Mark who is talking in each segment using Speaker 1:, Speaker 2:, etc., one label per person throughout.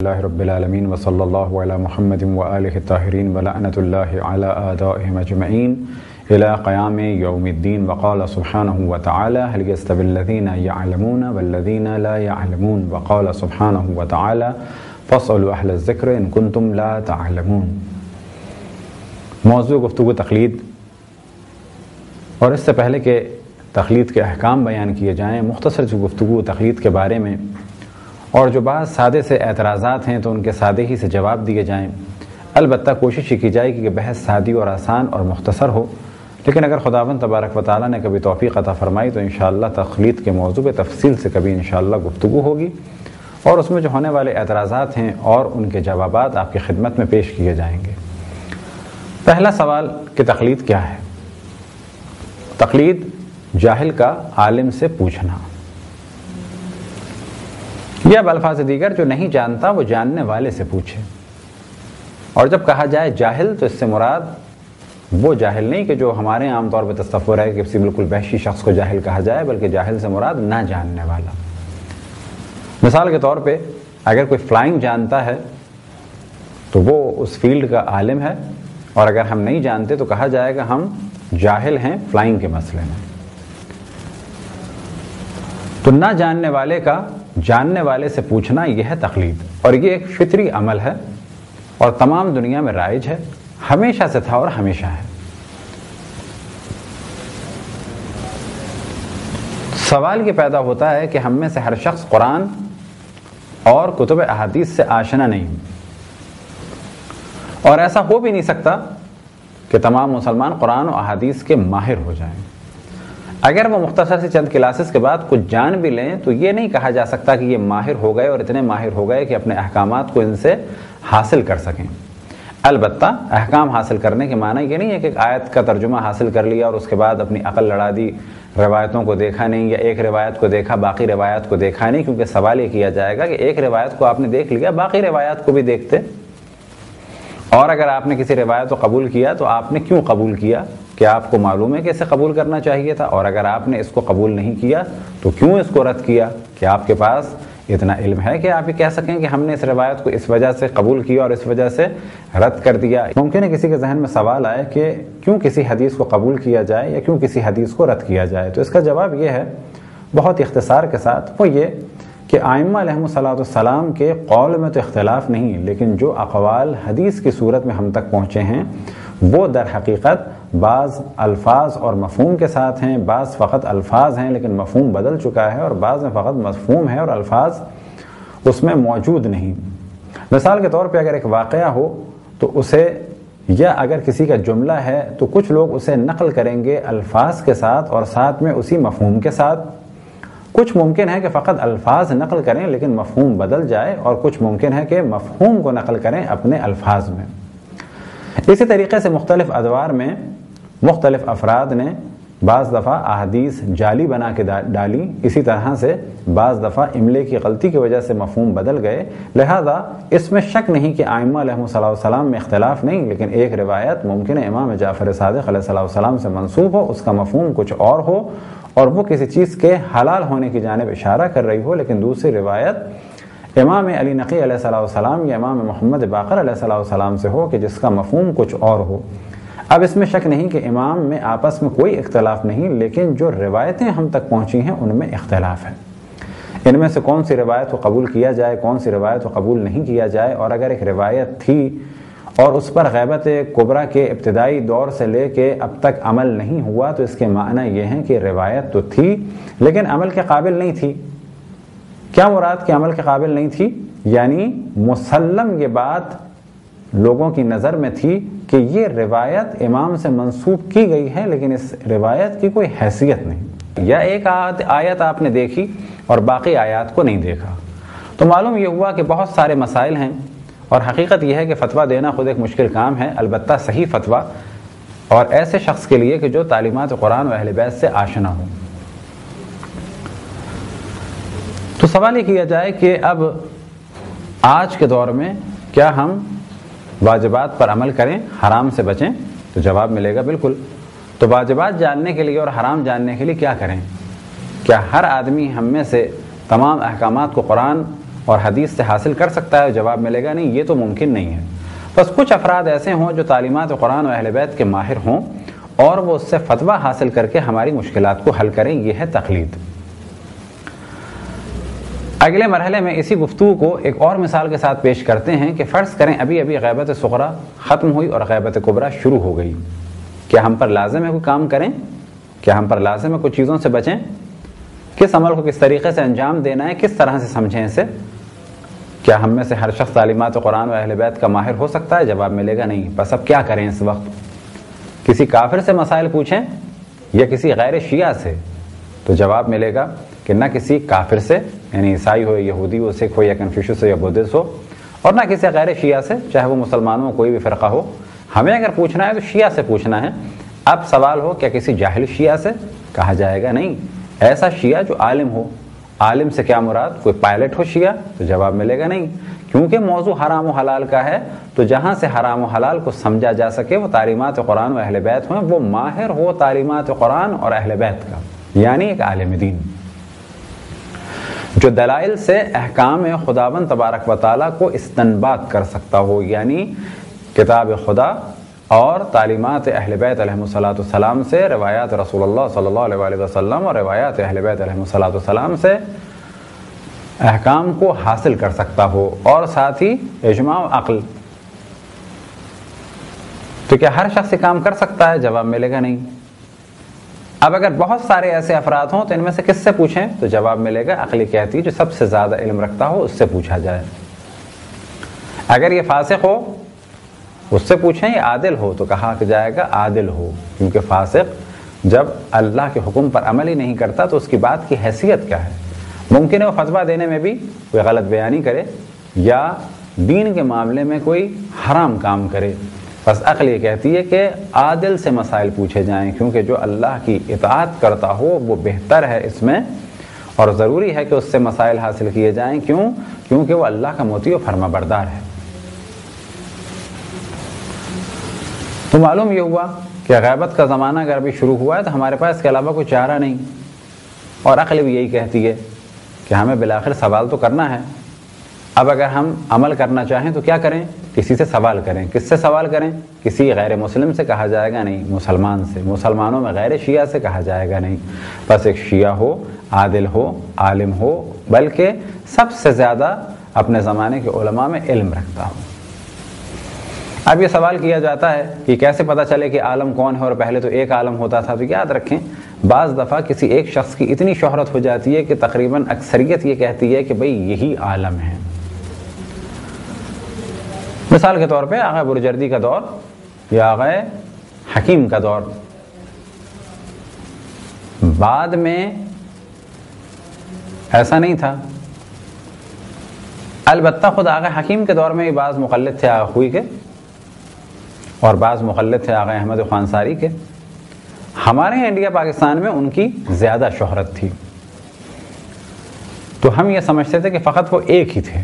Speaker 1: اللہ رب العالمین وصلی اللہ علی محمد وآلہ الطاہرین ولعنۃ اللہ علی اعدائہم اجمعین الی قیام یوم الدین وقال سبحانہ وتعالی هل یستوی الذین یعلمون والذین لا یعلمون وقال سبحانہ وتعالی فاسألوا اہل الذکر ان کنتم لا تعلمون۔ موضوع گفتگو تقلید، اور اس سے پہلے کہ تقلید کے احکام بیان کیے جائیں، مختصر سی گفتگو تقلید کے بارے میں، اور جو بعض سادے سے اعتراضات ہیں تو ان کے سادے ہی سے جواب دیے جائیں۔ البتہ کوشش یہ کی جائے کہ بحث سادی اور آسان اور مختصر ہو، لیکن اگر خداوند تبارک و تعالیٰ نے کبھی توفیق عطا فرمائی تو انشاءاللہ تقلید کے موضوع پہ تفصیل سے کبھی انشاءاللہ گفتگو ہوگی، اور اس میں جو ہونے والے اعتراضات ہیں اور ان کے جوابات آپ کی خدمت میں پیش کیے جائیں گے۔ پہلا سوال کہ تقلید کیا ہے؟ تقلید جاہل کا عالم سے پوچھنا، یا بالفاظ دیگر جو نہیں جانتا وہ جاننے والے سے پوچھے۔ اور جب کہا جائے جاہل تو اس سے مراد وہ جاہل نہیں کہ جو ہمارے عام طور پہ تصور ہے کہ کسی بالکل وحشی شخص کو جاہل کہا جائے، بلکہ جاہل سے مراد نہ جاننے والا۔ مثال کے طور پہ اگر کوئی فلائنگ جانتا ہے تو وہ اس فیلڈ کا عالم ہے، اور اگر ہم نہیں جانتے تو کہا جائے گا ہم جاہل ہیں فلائنگ کے مسئلے میں۔ تو نہ جاننے والے کا جاننے والے سے پوچھنا یہ ہے تقلید، اور یہ ایک فطری عمل ہے اور تمام دنیا میں رائج ہے، ہمیشہ سے تھا اور ہمیشہ ہے۔ سوال یہ پیدا ہوتا ہے کہ ہم میں سے ہر شخص قرآن اور کتب احادیث سے آشنا نہیں، اور ایسا ہو بھی نہیں سکتا کہ تمام مسلمان قرآن و احادیث کے ماہر ہو جائیں۔ اگر وہ مختصر سے چند کلاسز کے بعد کچھ جان بھی لیں تو یہ نہیں کہا جا سکتا کہ یہ ماہر ہو گئے اور اتنے ماہر ہو گئے کہ اپنے احکامات کو ان سے حاصل کر سکیں۔ البتہ احکام حاصل کرنے کے معنی یہ نہیں ہے کہ ایک آیت کا ترجمہ حاصل کر لیا اور اس کے بعد اپنی عقل لڑا دی، روایتوں کو دیکھا نہیں، یا ایک روایت کو دیکھا باقی روایات کو دیکھا نہیں، کیونکہ سوال یہ کیا جائے گا کہ ایک روایت کو آپ نے دیکھ لیا، باقی روایات کو بھی دیکھتے، اور اگر آپ نے کسی روایت کو قبول کیا تو آپ نے کیوں قبول کیا؟ کیا آپ کو معلوم ہے کہ اسے قبول کرنا چاہیے تھا؟ اور اگر آپ نے اس کو قبول نہیں کیا تو کیوں اس کو رد کیا؟ کیا آپ کے پاس اتنا علم ہے کہ آپ یہ کہہ سکیں کہ ہم نے اس روایت کو اس وجہ سے قبول کیا اور اس وجہ سے رد کر دیا؟ ممکن ہے کسی کے ذہن میں سوال آئے کہ کیوں کسی حدیث کو قبول کیا جائے یا کیوں کسی حدیث کو رد کیا جائے، تو اس کا جواب یہ ہے بہت اختصار کے ساتھ، وہ یہ کہ ائمہ علیہم السلام کے قول میں تو اختلاف نہیں، لیکن جو اقوال حدیث کی صورت میں ہم تک پہنچے ہیں وہ در حقیقت بعض الفاظ اور مفہوم کے ساتھ ہیں، بعض فقط الفاظ ہیں لیکن مفہوم بدل چکا ہے، اور بعض میں فقط مفہوم ہے اور الفاظ اس میں موجود نہیں۔ مثال کے طور پہ اگر ایک واقعہ ہو تو اسے، یا اگر کسی کا جملہ ہے تو کچھ لوگ اسے نقل کریں گے الفاظ کے ساتھ اور ساتھ میں اسی مفہوم کے ساتھ، کچھ ممکن ہے کہ فقط الفاظ نقل کریں لیکن مفہوم بدل جائے، اور کچھ ممکن ہے کہ مفہوم کو نقل کریں اپنے الفاظ میں۔ اسی طریقے سے مختلف ادوار میں مختلف افراد نے بعض دفعہ احادیث جعلی بنا کے ڈالی، اسی طرح سے بعض دفعہ املے کی غلطی کی وجہ سے مفہوم بدل گئے، لہذا اس میں شک نہیں کہ ائمہ علیہم السلام میں اختلاف نہیں، لیکن ایک روایت ممکن ہے امام جعفر صادق علیہ السلام سے منسوب ہو، اس کا مفہوم کچھ اور ہو اور وہ کسی چیز کے حلال ہونے کی جانب اشارہ کر رہی ہو، لیکن دوسری روایت امام علی نقی علیہ السلام یا امام محمد باقر علیہ السلام سے ہو کہ جس کا مفہوم کچھ اور ہو۔ اب اس میں شک نہیں کہ امام میں آپس میں کوئی اختلاف نہیں، لیکن جو روایتیں ہم تک پہنچی ہیں ان میں اختلاف ہے، ان میں سے کون سی روایت کو قبول کیا جائے، کون سی روایت کو قبول نہیں کیا جائے، اور اگر ایک روایت تھی اور اس پر غیبت کبریٰ کے ابتدائی دور سے لے کے اب تک عمل نہیں ہوا تو اس کے معنی یہ ہیں کہ روایت تو تھی لیکن عمل کے قابل نہیں تھی۔ کیا مراد کہ عمل کے قابل نہیں تھی؟ یعنی مسلم یہ بات لوگوں کی نظر میں تھی کہ یہ روایت امام سے منسوب کی گئی ہے لیکن اس روایت کی کوئی حیثیت نہیں، یا ایک آیت آپ نے دیکھی اور باقی آیات کو نہیں دیکھا، تو معلوم یہ ہوا کہ بہت سارے مسائل ہیں، اور حقیقت یہ ہے کہ فتویٰ دینا خود ایک مشکل کام ہے، البتہ صحیح فتویٰ اور ایسے شخص کے لیے کہ جو تعلیمات قرآن و اہل بیت سے آشنا ہو۔ تو سوال یہ کیا جائے کہ اب آج کے دور میں کیا ہم واجبات پر عمل کریں، حرام سے بچیں؟ تو جواب ملے گا بالکل۔ تو واجبات جاننے کے لیے اور حرام جاننے کے لیے کیا کریں؟ کیا ہر آدمی ہم میں سے تمام احکامات کو قرآن اور حدیث سے حاصل کر سکتا ہے؟ جواب ملے گا نہیں، یہ تو ممکن نہیں ہے۔ بس کچھ افراد ایسے ہوں جو تعلیمات قرآن و اہل بیت کے ماہر ہوں اور وہ اس سے فتویٰ حاصل کر کے ہماری مشکلات کو حل کریں، یہ ہے تقلید۔ اگلے مرحلے میں اسی گفتگو کو ایک اور مثال کے ساتھ پیش کرتے ہیں کہ فرض کریں ابھی غیبت صغریٰ ختم ہوئی اور غیبت کبریٰ شروع ہو گئی، کیا ہم پر لازم ہے کوئی کام کریں؟ کیا ہم پر لازم ہے کچھ چیزوں سے بچیں؟ کس عمل کو کس طریقے سے انجام دینا ہے، کس طرح سے سمجھیں اسے؟ کیا ہم میں سے ہر شخص تعلیمات قرآن و اہل بیت کا ماہر ہو سکتا ہے؟ جواب ملے گا نہیں۔ بس اب کیا کریں اس وقت؟ کسی کافر سے مسائل پوچھیں یا کسی غیر شیعہ سے؟ تو جواب ملے گا کہ نہ کسی کافر سے، یعنی عیسائی ہو، یہودی ہو، سکھ ہو یا کنفیوشس ہو یا بدھسٹ ہو، اور نہ کسی غیر شیعہ سے، چاہے وہ مسلمانوں میں کوئی بھی فرقہ ہو۔ ہمیں اگر پوچھنا ہے تو شیعہ سے پوچھنا ہے۔ اب سوال ہو کیا کسی جاہل شیعہ سے؟ کہا جائے گا نہیں، ایسا شیعہ جو عالم ہو۔ عالم سے کیا مراد؟ کوئی پائلٹ ہو شیعہ؟ تو جواب ملے گا نہیں، کیونکہ موضوع حرام و حلال کا ہے، تو جہاں سے حرام و حلال کو سمجھا جا سکے وہ تعلیمات قرآن و اہل بیت ہوں، وہ ماہر ہو تعلیمات قرآن اور اہل بیت کا، یعنی ایک عالم دین جو دلائل سے احکام خداوند تبارک و تعالیٰ کو استنباط کر سکتا ہو، یعنی کتاب خدا اور تعلیمات اہل بیت علیہم السلام سے، روایات رسول اللہ صلی اللہ علیہ وسلم اور روایات اہل بیت علیہم السلام سے احکام کو حاصل کر سکتا ہو، اور ساتھ ہی اجماع و عقل۔ تو کیا ہر شخص کام کر سکتا ہے؟ جواب ملے گا نہیں۔ اب اگر بہت سارے ایسے افراد ہوں تو ان میں سے کس سے پوچھیں؟ تو جواب ملے گا عقل کہتی ہے جو سب سے زیادہ علم رکھتا ہو اس سے پوچھا جائے۔ اگر یہ فاسق ہو اس سے پوچھیں، یا عادل ہو تو کہا کہ جائے گا عادل ہو، کیونکہ فاسق جب اللہ کے حکم پر عمل ہی نہیں کرتا تو اس کی بات کی حیثیت کیا ہے؟ ممکن ہے وہ فتویٰ دینے میں بھی کوئی غلط بیانی کرے یا دین کے معاملے میں کوئی حرام کام کرے، بس عقل یہ کہتی ہے کہ عادل سے مسائل پوچھے جائیں، کیونکہ جو اللہ کی اطاعت کرتا ہو وہ بہتر ہے اس میں، اور ضروری ہے کہ اس سے مسائل حاصل کیے جائیں۔ کیوں؟ کیونکہ وہ اللہ کا مطیع و فرما بردار ہے۔ تو معلوم یہ ہوا کہ غیبت کا زمانہ اگر ابھی شروع ہوا ہے تو ہمارے پاس اس کے علاوہ کوئی چارہ نہیں، اور عقل بھی یہی کہتی ہے کہ ہمیں بالآخر سوال تو کرنا ہے۔ اب اگر ہم عمل کرنا چاہیں تو کیا کریں؟ کسی سے سوال کریں۔ کس سے سوال کریں؟ کسی غیر مسلم سے کہا جائے گا نہیں، مسلمان سے۔ مسلمانوں میں غیر شیعہ سے کہا جائے گا نہیں، بس ایک شیعہ ہو، عادل ہو، عالم ہو، بلکہ سب سے زیادہ اپنے زمانے کے علماء میں علم رکھتا ہو۔ اب یہ سوال کیا جاتا ہے کہ کیسے پتہ چلے کہ عالم کون ہے، اور پہلے تو ایک عالم ہوتا تھا؟ تو یاد رکھیں بعض دفعہ کسی ایک شخص کی اتنی شہرت ہو جاتی ہے کہ تقریباً اکثریت یہ کہتی ہے کہ بھئی یہی عالم ہے۔ مثال کے طور پہ آغا برجردی کا دور یا آغا حکیم کا دور، بعد میں ایسا نہیں تھا۔ البتہ خود آغا حکیم کے دور میں بھی بعض مقلد تھے آغا خوئی کے، اور بعض مقلد تھے آغا احمد خوانساری کے۔ ہمارے یہاں انڈیا پاکستان میں ان کی زیادہ شہرت تھی، تو ہم یہ سمجھتے تھے کہ فقط وہ ایک ہی تھے،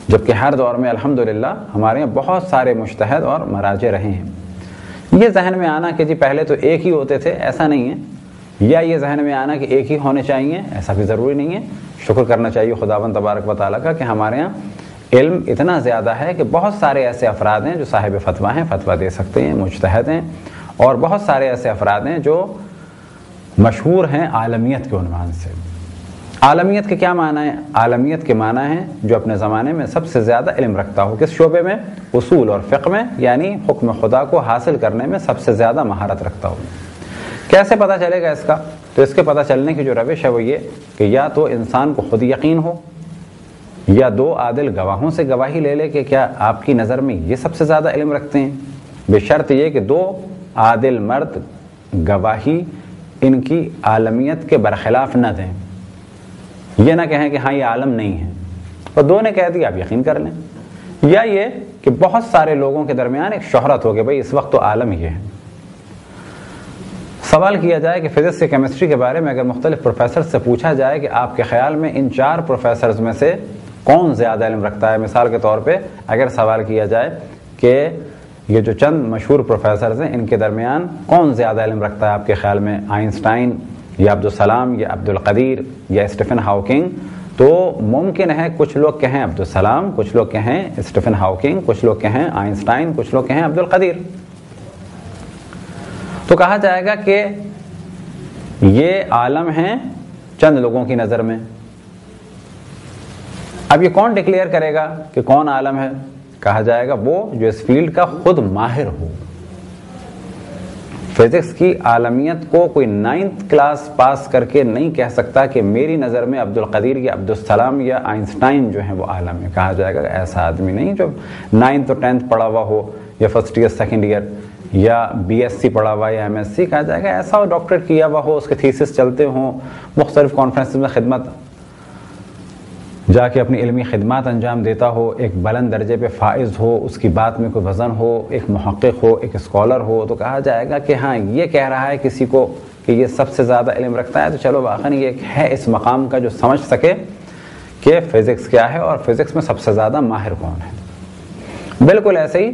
Speaker 1: جبکہ ہر دور میں الحمدللہ ہمارے یہاں بہت سارے مجتہد اور مراجع رہے ہیں۔ یہ ذہن میں آنا کہ جی پہلے تو ایک ہی ہوتے تھے، ایسا نہیں ہے، یا یہ ذہن میں آنا کہ ایک ہی ہونے چاہیے، ایسا بھی ضروری نہیں ہے۔ شکر کرنا چاہیے خداوند تبارک و تعالیٰ کا کہ ہمارے یہاں علم اتنا زیادہ ہے کہ بہت سارے ایسے افراد ہیں جو صاحب فتویٰ ہیں، فتویٰ دے سکتے ہیں، مجتہد ہیں، اور بہت سارے ایسے افراد ہیں جو مشہور ہیں عالمیت کے عنوان سے۔ عالمیت کے کیا معنی ہے؟ عالمیت کے معنی ہے جو اپنے زمانے میں سب سے زیادہ علم رکھتا ہو۔ کس شعبے میں؟ اصول اور فقہ میں، یعنی حکم خدا کو حاصل کرنے میں سب سے زیادہ مہارت رکھتا ہو۔ کیسے پتہ چلے گا اس کا؟ تو اس کے پتہ چلنے کی جو روش ہے وہ یہ کہ یا تو انسان کو خود یقین ہو، یا دو عادل گواہوں سے گواہی لے لے کہ کیا آپ کی نظر میں یہ سب سے زیادہ علم رکھتے ہیں، بشرط یہ کہ دو عادل مرد گواہی ان کی عالمیت کے برخلاف نہ دیں، یہ نہ کہیں کہ ہاں یہ عالم نہیں ہے، اور دو نے کہہ دیا آپ یقین کر لیں، یا یہ کہ بہت سارے لوگوں کے درمیان ایک شہرت ہو کہ بھئی اس وقت تو عالم ہی ہے۔ سوال کیا جائے کہ فزکس یا کیمسٹری کے بارے میں اگر مختلف پروفیسر سے پوچھا جائے کہ آپ کے خیال میں ان 4 پروفیسرز میں سے کون زیادہ علم رکھتا ہے، مثال کے طور پہ اگر سوال کیا جائے کہ یہ جو چند مشہور پروفیسرز ہیں ان کے درمیان کون زیادہ علم رکھتا ہے آپ کے خیال میں، آئنسٹائن یا عبدالسلام یا عبدالقدیر یا اسٹیفن ہاکنگ، تو ممکن ہے کچھ لوگ کہیں عبدالسلام، کچھ لوگ کہیں اسٹیفن ہاکنگ، کچھ لوگ کہیں آئنسٹائن، کچھ لوگ کہیں عبدالقدیر. تو کہا جائے گا کہ یہ عالم ہیں چند لوگوں کی نظر میں. اب یہ کون ڈکلیئر کرے گا کہ کون عالم ہے؟ کہا جائے گا وہ جو اس فیلڈ کا خود ماہر ہو. فزکس کی عالمیت کو کوئی 9th کلاس پاس کر کے نہیں کہہ سکتا کہ میری نظر میں عبدالقدیر یا عبدالسلام یا آئنسٹائن جو ہیں وہ عالم ہے. کہا جائے گا ایسا آدمی نہیں جو 9th اور 10th پڑھا ہوا ہو یا فرسٹ ایئر سیکنڈ ایئر یا BSc پڑھا ہوا یا MSc. کہا جائے گا ایسا ہو ڈاکٹریٹ کیا ہوا ہو، اس کے تھیسس چلتے ہوں، مختلف کانفرنسز میں خدمت جا کے اپنی علمی خدمات انجام دیتا ہو، ایک بلند درجے پہ فائز ہو، اس کی بات میں کوئی وزن ہو، ایک محقق ہو، ایک اسکالر ہو. تو کہا جائے گا کہ ہاں یہ کہہ رہا ہے کسی کو کہ یہ سب سے زیادہ علم رکھتا ہے، تو چلو واقعی یہ ہے اس مقام کا جو سمجھ سکے کہ فزکس کیا ہے اور فزکس میں سب سے زیادہ ماہر کون ہے. بالکل ایسے ہی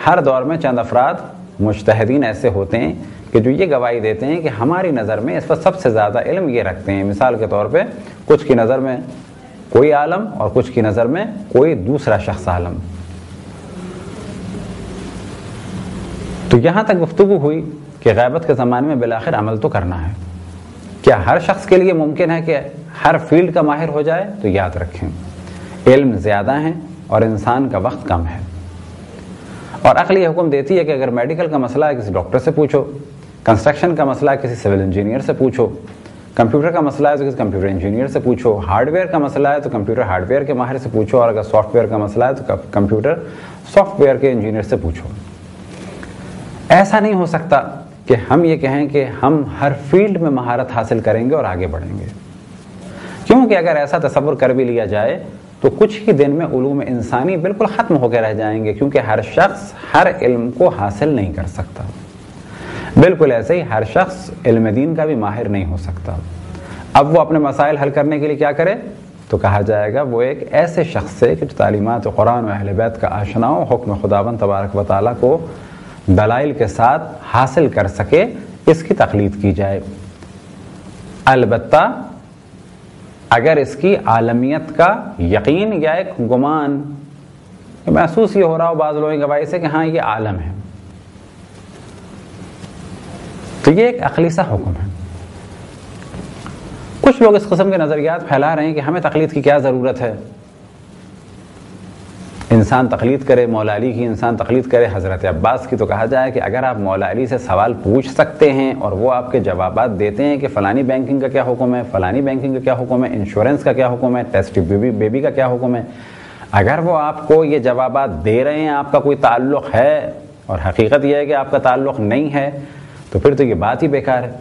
Speaker 1: ہر دور میں چند افراد مجتہدین ایسے ہوتے ہیں کہ جو یہ گواہی دیتے ہیں کہ ہماری نظر میں اس پر سب سے زیادہ علم یہ رکھتے ہیں. مثال کے طور پہ کچھ کی نظر میں کوئی عالم اور کچھ کی نظر میں کوئی دوسرا شخص عالم. تو یہاں تک گفتگو ہوئی کہ غیبت کے زمانے میں بالآخر عمل تو کرنا ہے. کیا ہر شخص کے لیے ممکن ہے کہ ہر فیلڈ کا ماہر ہو جائے؟ تو یاد رکھیں علم زیادہ ہیں اور انسان کا وقت کم ہے. اور عقل یہ حکم دیتی ہے کہ اگر میڈیکل کا مسئلہ ہے کسی ڈاکٹر سے پوچھو، کنسٹرکشن کا مسئلہ ہے کسی سول انجینئر سے پوچھو، کمپیوٹر کا مسئلہ ہے تو کسی کمپیوٹر انجینئر سے پوچھو، ہارڈ ویئر کا مسئلہ ہے تو کمپیوٹر ہارڈ ویئر کے ماہر سے پوچھو، اور اگر سافٹ ویئر کا مسئلہ ہے تو کمپیوٹر سافٹ ویئر کے انجینئر سے پوچھو. ایسا نہیں ہو سکتا کہ ہم یہ کہیں کہ ہم ہر فیلڈ میں مہارت حاصل کریں گے اور آگے بڑھیں گے، کیونکہ اگر ایسا تصور کر بھی لیا جائے تو کچھ ہی دن میں علوم انسانی بالکل ختم ہو کے رہ جائیں گے، کیونکہ ہر شخص ہر علم کو حاصل نہیں کر سکتا. بالکل ایسے ہی ہر شخص علم دین کا بھی ماہر نہیں ہو سکتا. اب وہ اپنے مسائل حل کرنے کے لیے کیا کرے؟ تو کہا جائے گا وہ ایک ایسے شخص سے کہ جو تعلیمات قرآن و اہل بیت کا آشنا ہو، حکم خداوند تبارک و تعالیٰ کو دلائل کے ساتھ حاصل کر سکے، اس کی تقلید کی جائے. البتہ اگر اس کی عالمیت کا یقین یا ایک گمان محسوس یہ ہو رہا ہو بعض لوگوں کی گواہی سے کہ ہاں یہ عالم ہے، تو یہ ایک عقلی سا حکم ہے. کچھ لوگ اس قسم کے نظریات پھیلا رہے ہیں کہ ہمیں تقلید کی کیا ضرورت ہے، انسان تقلید کرے مولا علی کی، انسان تقلید کرے حضرت عباس کی. تو کہا جائے کہ اگر آپ مولا علی سے سوال پوچھ سکتے ہیں اور وہ آپ کے جوابات دیتے ہیں کہ فلانی بینکنگ کا کیا حکم ہے، فلانی بینکنگ کا کیا حکم ہے، انشورنس کا کیا حکم ہے، ٹیسٹ بیبی کا کیا حکم ہے، اگر وہ آپ کو یہ جوابات دے رہے ہیں، آپ کا کوئی تعلق ہے اور حقیقت یہ ہے کہ آپ کا تعلق نہیں ہے، تو پھر تو یہ بات ہی بیکار ہے.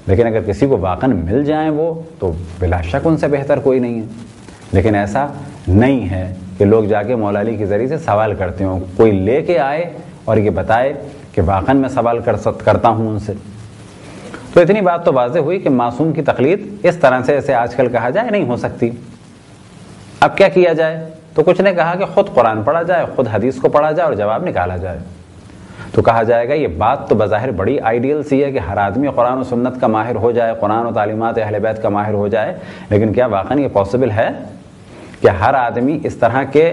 Speaker 1: لیکن اگر کسی کو واقعاً مل جائیں وہ، تو بلا شک ان سے بہتر کوئی نہیں ہے. لیکن ایسا نہیں ہے کہ لوگ جا کے مولا علی کے ذریعے سے سوال کرتے ہوں، کوئی لے کے آئے اور یہ بتائے کہ واقعاً میں سوال کرتا ہوں ان سے. تو اتنی بات تو واضح ہوئی کہ معصوم کی تقلید اس طرح سے ایسے آج کل کہا جائے نہیں ہو سکتی. اب کیا کیا جائے؟ تو کچھ نے کہا کہ خود قرآن پڑھا جائے، خود حدیث کو پڑھا جائے اور جواب نکالا جائے. تو کہا جائے گا یہ بات تو بظاہر بڑی آئیڈیل سی ہے کہ ہر آدمی قرآن و سنت کا ماہر ہو جائے، قرآن و تعلیمات اہل بیت کا ماہر ہو جائے، لیکن کیا واقعی یہ پاسبل ہے کہ ہر آدمی اس طرح کے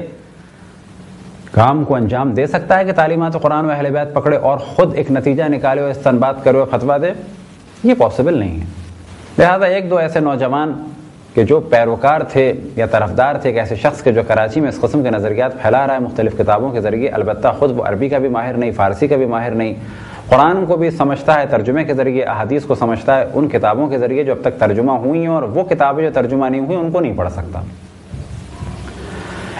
Speaker 1: کام کو انجام دے سکتا ہے کہ تعلیمات قرآن و اہل بیت پکڑے اور خود ایک نتیجہ نکالے اور استنباط کرے اور فتویٰ دے؟ یہ پاسبل نہیں ہے. لہذا ایک دو ایسے نوجوان کہ جو پیروکار تھے یا طرفدار تھے کہ ایسے شخص کے جو کراچی میں اس قسم کے نظریات پھیلا رہا ہے مختلف کتابوں کے ذریعے، البتہ خود وہ عربی کا بھی ماہر نہیں، فارسی کا بھی ماہر نہیں، قرآن کو بھی سمجھتا ہے ترجمے کے ذریعے، احادیث کو سمجھتا ہے ان کتابوں کے ذریعے جو اب تک ترجمہ ہوئی ہیں، اور وہ کتابیں جو ترجمہ نہیں ہوئی ان کو نہیں پڑھ سکتا.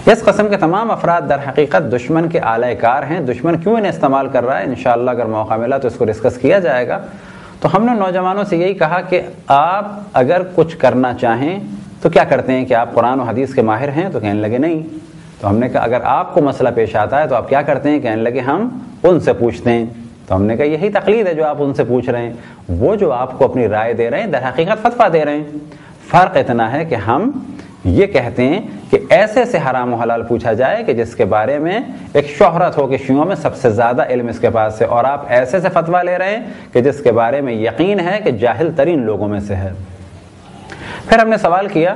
Speaker 1: اس قسم کے تمام افراد در حقیقت دشمن کے آلہ کار ہیں. دشمن کیوں انہیں استعمال کر رہا ہے، انشاءاللہ اگر موقع ملا تو اس کو ڈسکس کیا جائے گا. تو ہم نے نوجوانوں سے یہی کہا کہ آپ اگر کچھ کرنا چاہیں تو کیا کرتے ہیں کہ آپ قرآن و حدیث کے ماہر ہیں؟ تو کہنے لگے نہیں. تو ہم نے کہا اگر آپ کو مسئلہ پیش آتا ہے تو آپ کیا کرتے ہیں؟ کہنے لگے ہم ان سے پوچھتے ہیں. تو ہم نے کہا یہی تقلید ہے جو آپ ان سے پوچھ رہے ہیں. وہ جو آپ کو اپنی رائے دے رہے ہیں در حقیقت فتویٰ دے رہے ہیں. فرق اتنا ہے کہ ہم یہ کہتے ہیں کہ ایسے سے حرام و حلال پوچھا جائے کہ جس کے بارے میں ایک شہرت ہو کہ شیعوں میں سب سے زیادہ علم اس کے پاس ہے، اور آپ ایسے سے فتویٰ لے رہے ہیں کہ جس کے بارے میں یقین ہے کہ جاہل ترین لوگوں میں سے ہے. پھر ہم نے سوال کیا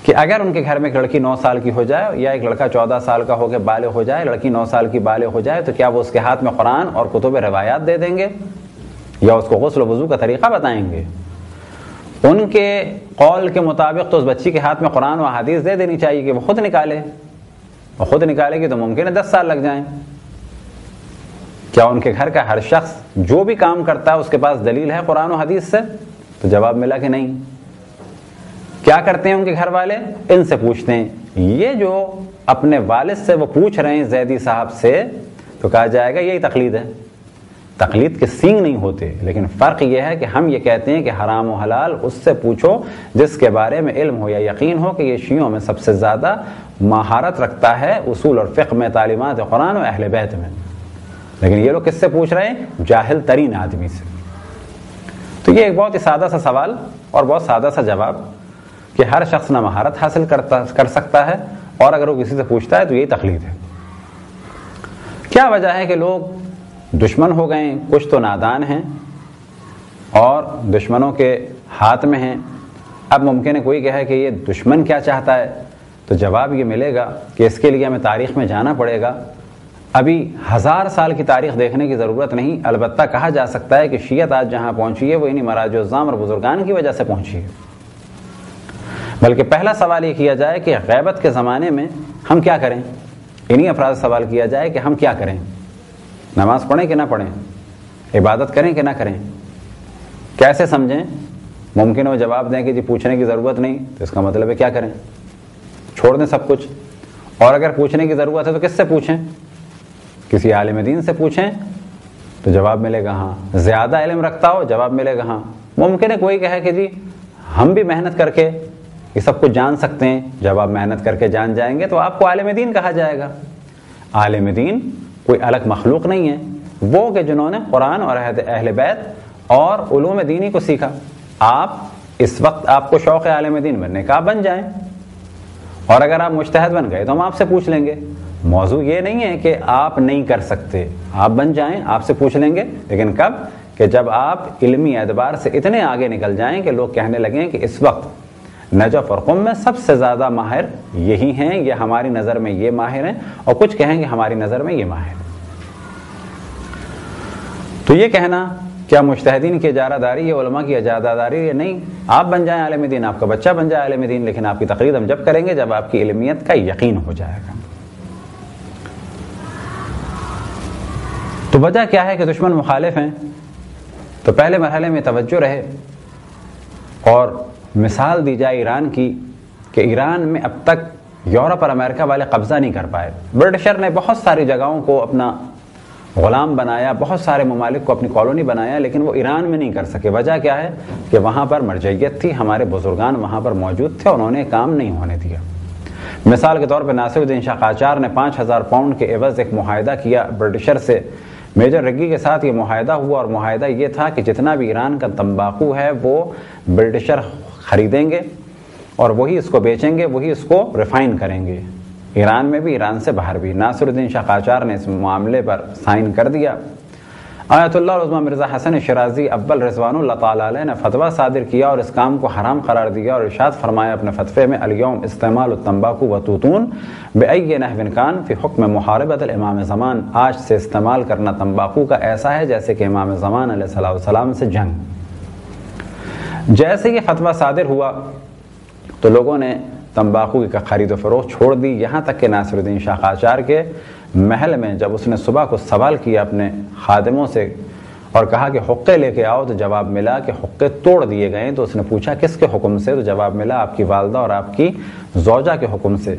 Speaker 1: کہ اگر ان کے گھر میں ایک لڑکی 9 سال کی ہو جائے یا ایک لڑکا 14 سال کا ہو کے بالغ ہو جائے، لڑکی 9 سال کی بالغ ہو جائے، تو کیا وہ اس کے ہاتھ میں قرآن اور کتب روایات دے دیں گے یا اس کو غسل و وضو کا طریقہ بتائیں گے؟ ان کے قول کے مطابق تو اس بچی کے ہاتھ میں قرآن و احادیث دے دینی چاہیے کہ وہ خود نکالے، اور خود نکالے گی تو ممکن ہے 10 سال لگ جائیں۔ کیا ان کے گھر کا ہر شخص جو بھی کام کرتا ہے اس کے پاس دلیل ہے قرآن و حدیث سے؟ تو جواب ملا کہ نہیں۔ کیا کرتے ہیں ان کے گھر والے؟ ان سے پوچھتے ہیں۔ یہ جو اپنے والد سے وہ پوچھ رہے ہیں زیدی صاحب سے، تو کہا جائے گا یہی تقلید ہے۔ تقلید کے سینگ نہیں ہوتے، لیکن فرق یہ ہے کہ ہم یہ کہتے ہیں کہ حرام و حلال اس سے پوچھو جس کے بارے میں علم ہو یا یقین ہو کہ یہ شیعوں میں سب سے زیادہ مہارت رکھتا ہے اصول اور فقہ میں، تعلیمات قرآن و اہل بیت میں۔ لیکن یہ لوگ کس سے پوچھ رہے ہیں؟ جاہل ترین آدمی سے۔ تو یہ ایک بہت ہی سادہ سا سوال اور بہت سادہ سا جواب کہ ہر شخص نہ مہارت حاصل کر سکتا ہے، اور اگر وہ کسی سے پوچھتا ہے تو یہی تقلید ہے۔ کیا وجہ ہے کہ لوگ دشمن ہو گئے؟ کچھ تو نادان ہیں اور دشمنوں کے ہاتھ میں ہیں۔ اب ممکن ہے کوئی کہے کہ یہ دشمن کیا چاہتا ہے، تو جواب یہ ملے گا کہ اس کے لیے ہمیں تاریخ میں جانا پڑے گا۔ ابھی 1000 سال کی تاریخ دیکھنے کی ضرورت نہیں، البتہ کہا جا سکتا ہے کہ شیعت آج جہاں پہنچی ہے وہ انہی مراجع الزام اور بزرگان کی وجہ سے پہنچی ہے۔ بلکہ پہلا سوال یہ کیا جائے کہ غیبت کے زمانے میں ہم کیا کریں؟ انہی افراد سے سوال کیا جائے کہ ہم کیا کریں؟ نماز پڑھیں کہ نہ پڑھیں؟ عبادت کریں کہ نہ کریں؟ کیسے سمجھیں؟ ممکن ہے وہ جواب دیں کہ جی پوچھنے کی ضرورت نہیں، تو اس کا مطلب ہے کیا کریں؟ چھوڑ دیں سب کچھ۔ اور اگر پوچھنے کی ضرورت ہے تو کس سے پوچھیں؟ کسی عالم دین سے پوچھیں، تو جواب ملے گا ہاں۔ زیادہ علم رکھتا ہو، جواب ملے گا ہاں۔ ممکن ہے کوئی کہے کہ جی ہم بھی محنت کر کے یہ سب کچھ جان سکتے ہیں، جب آپ محنت کر کے جان جائیں گے تو آپ کو عالم دین کہا جائے گا۔ عالم دین کوئی الگ مخلوق نہیں ہے، وہ کہ جنہوں نے قرآن اور اہل بیت اور علوم دینی کو سیکھا۔ آپ اس وقت آپ کو شوق عالم دین بننے کا، آپ بن جائیں، اور اگر آپ مجتہد بن گئے تو ہم آپ سے پوچھ لیں گے۔ موضوع یہ نہیں ہے کہ آپ نہیں کر سکتے، آپ بن جائیں، آپ سے پوچھ لیں گے، لیکن کب؟ کہ جب آپ علمی اعتبار سے اتنے آگے نکل جائیں کہ لوگ کہنے لگیں کہ اس وقت نجف اور قم میں سب سے زیادہ ماہر یہی ہیں، یہ ہماری نظر میں یہ ماہر ہیں، اور کچھ کہیں گے ہماری نظر میں یہ ماہر۔ تو یہ کہنا کیا مجتہدین کی اجارہ داری ہے، علماء کی اجارہ داری ہے؟ نہیں، آپ بن جائیں عالم دین، آپ کا بچہ بن جائے عالم دین، لیکن آپ کی تقریر ہم جب کریں گے جب آپ کی علمیت کا یقین ہو جائے گا۔ تو وجہ کیا ہے کہ دشمن مخالف ہیں؟ تو پہلے مرحلے میں توجہ رہے اور مثال دی جائے ایران کی، کہ ایران میں اب تک یورپ اور امریکہ والے قبضہ نہیں کر پائے۔ برٹشر نے بہت ساری جگہوں کو اپنا غلام بنایا، بہت سارے ممالک کو اپنی کالونی بنایا، لیکن وہ ایران میں نہیں کر سکے۔ وجہ کیا ہے کہ وہاں پر مرجعیت تھی، ہمارے بزرگان وہاں پر موجود تھے، انہوں نے کام نہیں ہونے دیا۔ مثال کے طور پہ ناصر الدین شاہ قاجار نے 5000 پاؤنڈ کے عوض ایک معاہدہ کیا برٹشر سے۔ میجر رگی کے ساتھ یہ معاہدہ ہوا، اور معاہدہ یہ تھا کہ جتنا بھی ایران کا تمباکو ہے وہ برٹشر خریدیں گے اور وہی اس کو بیچیں گے، وہی اس کو ریفائن کریں گے، ایران میں بھی ایران سے باہر بھی۔ ناصر الدین شاہ قاجار نے اس معاملے پر سائن کر دیا۔ آیت اللہ العظمیٰ مرزا حسن شیرازی اول رضوان اللہ تعالیٰ علیہ نے فتویٰ صادر کیا اور اس کام کو حرام قرار دیا، اور ارشاد فرمایا اپنے فتوے میں الیوم استعمال التمباکو وتوتون بأی نحو کان فی حکم محاربۃ الامام زمان، آج سے استعمال کرنا تمباکو کا ایسا ہے جیسے کہ امام زمان علیہ السلام سے جنگ۔ جیسے یہ فتویٰ صادر ہوا تو لوگوں نے تمباکو کی خرید و فروخت چھوڑ دی، یہاں تک کہ ناصر الدین شاہ قاجار کے محل میں جب اس نے صبح کو سوال کیا اپنے خادموں سے اور کہا کہ حقے لے کے آؤ، تو جواب ملا کہ حقے توڑ دیے گئے۔ تو اس نے پوچھا کس کے حکم سے؟ تو جواب ملا آپ کی والدہ اور آپ کی زوجہ کے حکم سے۔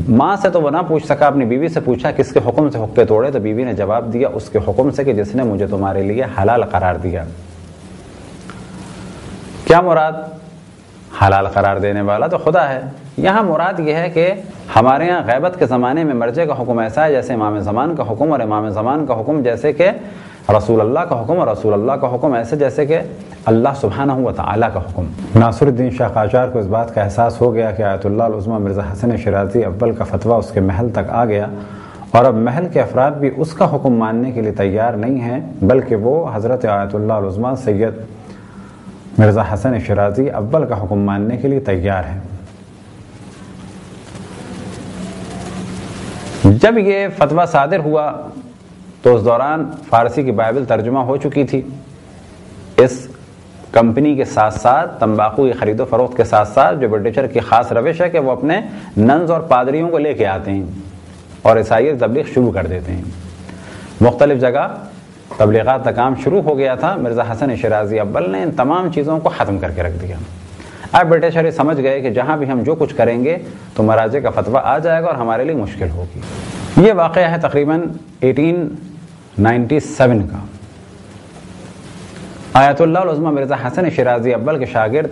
Speaker 1: ماں سے تو وہ نہ پوچھ سکا، اپنی بیوی سے پوچھا کس کے حکم سے حقے توڑے؟ تو بیوی نے جواب دیا اس کے حکم سے کہ جس نے مجھے تمہارے لیے حلال قرار دیا۔ کیا مراد؟ حلال قرار دینے والا تو خدا ہے۔ یہاں مراد یہ ہے کہ ہمارے ہاں غیبت کے زمانے میں مرجع کا حکم ایسا ہے جیسے امام زمان کا حکم، اور امام زمان کا حکم جیسے کہ رسول اللہ کا حکم، اور رسول اللہ کا حکم ایسے جیسے کہ اللہ سبحانہ و تعالیٰ کا حکم۔ ناصر الدین شاہ قاجار کو اس بات کا احساس ہو گیا کہ آیت اللہ العظمیٰ مرزا حسن شیرازی اول کا فتویٰ اس کے محل تک آ گیا، اور اب محل کے افراد بھی اس کا حکم ماننے کے لیے تیار نہیں ہیں، بلکہ وہ حضرت آیت اللہ العظمیٰ سید مرزا حسن شیرازی اول کا حکم ماننے کے لیے تیار ہیں۔ جب یہ فتویٰ صادر ہوا تو اس دوران فارسی کی بائبل ترجمہ ہو چکی تھی. اس کمپنی کے ساتھ ساتھ تمباکو کی خرید و فروخت کے ساتھ ساتھ جو برٹشر کی خاص روش ہے کہ وہ اپنے ننز اور پادریوں کو لے کے آتے ہیں اور عیسائیت تبلیغ شروع کر دیتے ہیں. مختلف جگہ تبلیغات کا کام شروع ہو گیا تھا. مرزا حسن شیرازی اول نے ان تمام چیزوں کو ختم کر کے رکھ دیا. اب برٹشر یہ سمجھ گئے کہ جہاں بھی ہم جو کچھ کریں گے تو مراجع کا فتویٰ آ جائے گا اور ہمارے لیے مشکل ہوگی. یہ واقعہ ہے تقریباً 1897 کا. آیت اللہ العظمہ مرزا حسن شیرازی اول کے شاگرد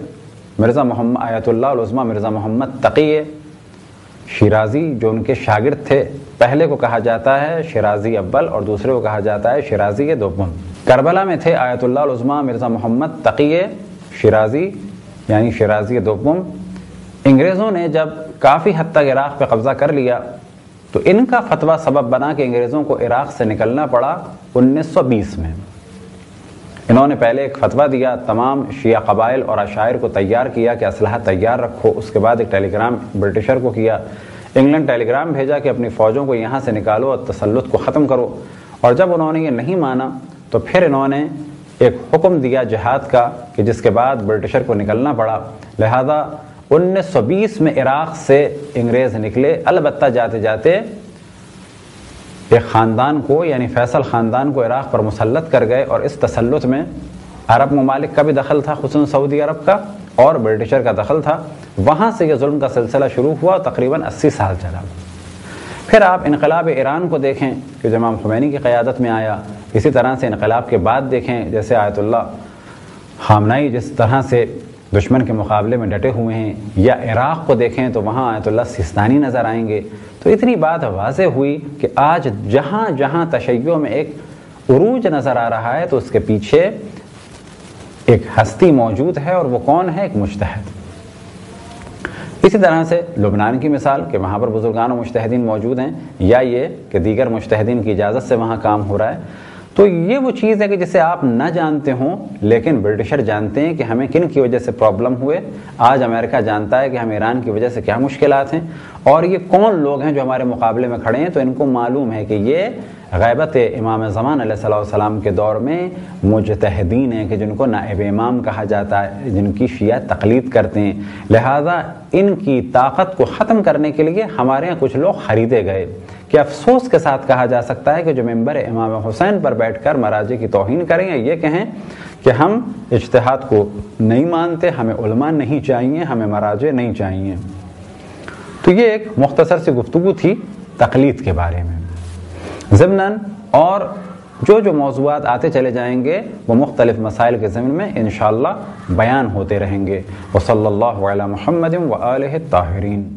Speaker 1: آیت اللہ العظمہ مرزا محمد تقی شیرازی جو ان کے شاگرد تھے، پہلے کو کہا جاتا ہے شیرازی اول اور دوسرے کو کہا جاتا ہے شیرازی دوم. کربلا میں تھے آیت اللہ العظمہ مرزا محمد تقی شیرازی یعنی شیرازی دوم. انگریزوں نے جب کافی حد تک عراق پہ قبضہ کر لیا تو ان کا فتویٰ سبب بنا کہ انگریزوں کو عراق سے نکلنا پڑا 1920 میں. انہوں نے پہلے ایک فتویٰ دیا، تمام شیعہ قبائل اور عشائر کو تیار کیا کہ اسلحہ تیار رکھو. اس کے بعد ایک ٹیلی گرام برٹشر کو کیا، انگلینڈ ٹیلی گرام بھیجا کہ اپنی فوجوں کو یہاں سے نکالو اور تسلط کو ختم کرو. اور جب انہوں نے یہ نہیں مانا تو پھر انہوں نے ایک حکم دیا جہاد کا کہ جس کے بعد برٹشر کو نکلنا پڑا. لہذا 1920 میں عراق سے انگریز نکلے. البتہ جاتے جاتے ایک خاندان کو یعنی فیصل خاندان کو عراق پر مسلط کر گئے اور اس تسلط میں عرب ممالک کا بھی دخل تھا، خصوصاً سعودی عرب کا، اور برٹشر کا دخل تھا. وہاں سے یہ ظلم کا سلسلہ شروع ہوا اور تقریباً 80 سال چلا. پھر آپ انقلاب ایران کو دیکھیں کہ جو امام خمینی کی قیادت میں آیا. اسی طرح سے انقلاب کے بعد دیکھیں جیسے آیت اللہ خامنائی جس طرح سے دشمن کے مقابلے میں ڈٹے ہوئے ہیں، یا عراق کو دیکھیں تو وہاں آیت اللہ سیستانی نظر آئیں گے. تو اتنی بات واضح ہوئی کہ آج جہاں جہاں تشیع میں ایک عروج نظر آ رہا ہے تو اس کے پیچھے ایک ہستی موجود ہے، اور وہ کون ہے؟ ایک مجتہد. اسی طرح سے لبنان کی مثال کہ وہاں پر بزرگان و مجتہدین موجود ہیں، یا یہ کہ دیگر مجتہدین کی اجازت سے وہاں کام ہو رہا ہے. تو یہ وہ چیز ہے کہ جسے آپ نہ جانتے ہوں لیکن برٹشر جانتے ہیں کہ ہمیں کن کی وجہ سے پرابلم ہوئے. آج امریکہ جانتا ہے کہ ہمیں ایران کی وجہ سے کیا مشکلات ہیں، اور یہ کون لوگ ہیں جو ہمارے مقابلے میں کھڑے ہیں. تو ان کو معلوم ہے کہ یہ غیبت امام زمان علیہ الصلوۃ والسلام کے دور میں مجتہدین ہیں کہ جن کو نائب امام کہا جاتا ہے، جن کی شیعہ تقلید کرتے ہیں. لہذا ان کی طاقت کو ختم کرنے کے لیے ہمارے یہاں کچھ لوگ خریدے گئے کہ افسوس کے ساتھ کہا جا سکتا ہے کہ جو ممبر امام حسین پر بیٹھ کر مراجع کی توہین کریں یا یہ کہیں کہ ہم اجتہاد کو نہیں مانتے، ہمیں علماء نہیں چاہیے، ہمیں مراجع نہیں چاہیے. تو یہ ایک مختصر سی گفتگو تھی تقلید کے بارے میں. ضمناً اور جو موضوعات آتے چلے جائیں گے وہ مختلف مسائل کے ضمن میں انشاءاللہ بیان ہوتے رہیں گے. وصلی اللہ علی محمد وآلہ الطاہرین.